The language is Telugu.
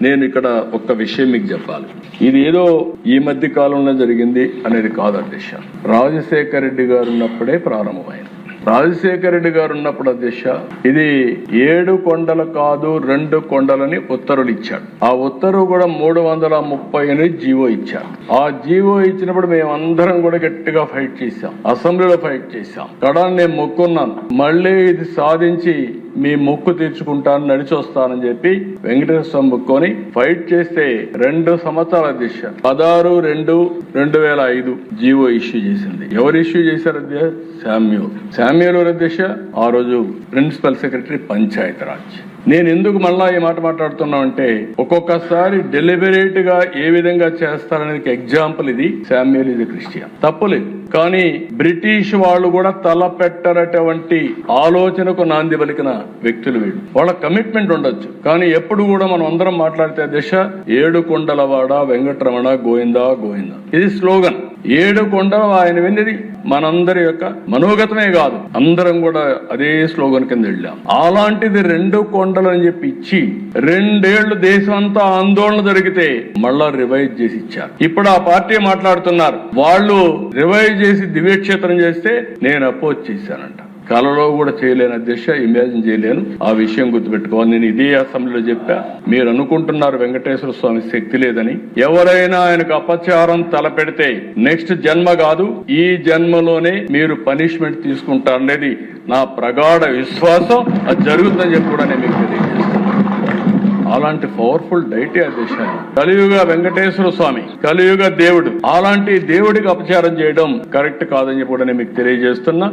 నేను ఇక్కడ ఒక్క విషయం మీకు చెప్పాలి. ఇది ఏదో ఈ మధ్య కాలంలో జరిగింది అనేది కాదు అధ్యక్ష. రాజశేఖర రెడ్డి గారు ఉన్నప్పుడే ప్రారంభమైంది. రాజశేఖర రెడ్డి గారు ఉన్నప్పుడు అధ్యక్ష ఇది 7 కొండలు కాదు 2 కొండలని ఉత్తర్వులు ఇచ్చాడు. ఆ ఉత్తర్వు కూడా 338 జీవో ఇచ్చాడు. ఆ జీవో ఇచ్చినప్పుడు మేమందరం కూడా గట్టిగా ఫైట్ చేశాం, అసెంబ్లీలో ఫైట్ చేశాం. కడాన్ని నేను మొక్కున్నాను, మళ్ళీ ఇది సాధించి మీ మొక్కు తీర్చుకుంటాను, నడిచి వస్తానని చెప్పి వెంకటేశ్వర స్వామి మొక్కుని ఫైట్ చేస్తే 2 సంవత్సరాల అధ్యక్ష 16/2/2005 జీవో ఇష్యూ చేసింది. ఎవరు ఇష్యూ చేశారు అధ్యక్ష? శామ్యూల్ అధ్యక్ష ఆ రోజు ప్రిన్సిపల్ సెక్రటరీ పంచాయతీరాజ్. నేను ఎందుకు మళ్ళా ఈ మాట మాట్లాడుతున్నా అంటే ఒక్కొక్కసారి డెలిబరేట్ గా ఏ విధంగా చేస్తారనేది ఎగ్జాంపుల్ ఇది. శామ్యూల్ ఇది క్రిస్టియన్, తప్పులేదు. కానీ బ్రిటిష్ వాళ్ళు కూడా తలపెట్టనటువంటి ఆలోచనకు నాంది పలికిన వ్యక్తులు వీళ్ళు. వాళ్ళ కమిట్మెంట్ ఉండొచ్చు, కానీ ఎప్పుడు కూడా మనం అందరం మాట్లాడితే దశ 7 కొండలవాడ వెంకటరమణ గోవిందా గోవిందా ఇది స్లోగన్. 7 కొండలు ఆయన విన్నది మనందరి యొక్క మనోగతమే కాదు, అందరం కూడా అదే స్లోగన్ కింద వెళ్ళాం. అలాంటిది 2 కొండలు అని చెప్పి ఇచ్చి 2 ఏళ్లు దేశం అంతా ఆందోళన జరిగితే మళ్ళా రివైజ్ చేసి ఇచ్చారు. ఇప్పుడు ఆ పార్టీ మాట్లాడుతున్నారు, వాళ్ళు రివైజ్ చేసి దివ్యక్షేత్రం చేస్తే నేను అపోజ్ చేశానంట. కలలో కూడా చేయలేను అధ్యక్ష, ఇమాజిన్ చేయలేను. ఆ విషయం గుర్తుపెట్టుకోవాలి. నేను ఇదే అసెంబ్లీలో చెప్పా. మీరు అనుకుంటున్నారు వెంకటేశ్వర స్వామి శక్తి లేదని. ఎవరైనా ఆయనకు అపచారం తలపెడితే నెక్స్ట్ జన్మ కాదు, ఈ జన్మలోనే మీరు పనిష్మెంట్ తీసుకుంటారనేది నా ప్రగాఢ విశ్వాసం. అది జరుగుతుందని చెప్పి కూడా నేను మీకు తెలియజేస్తాను. అలాంటి పవర్ఫుల్ డైటే అధ్యక్ష. కలియుగ వెంకటేశ్వర స్వామి, కలియుగ దేవుడు, అలాంటి దేవుడికి అపచారం చేయడం కరెక్ట్ కాదని చెప్పి కూడా నేను మీకు తెలియజేస్తున్నా.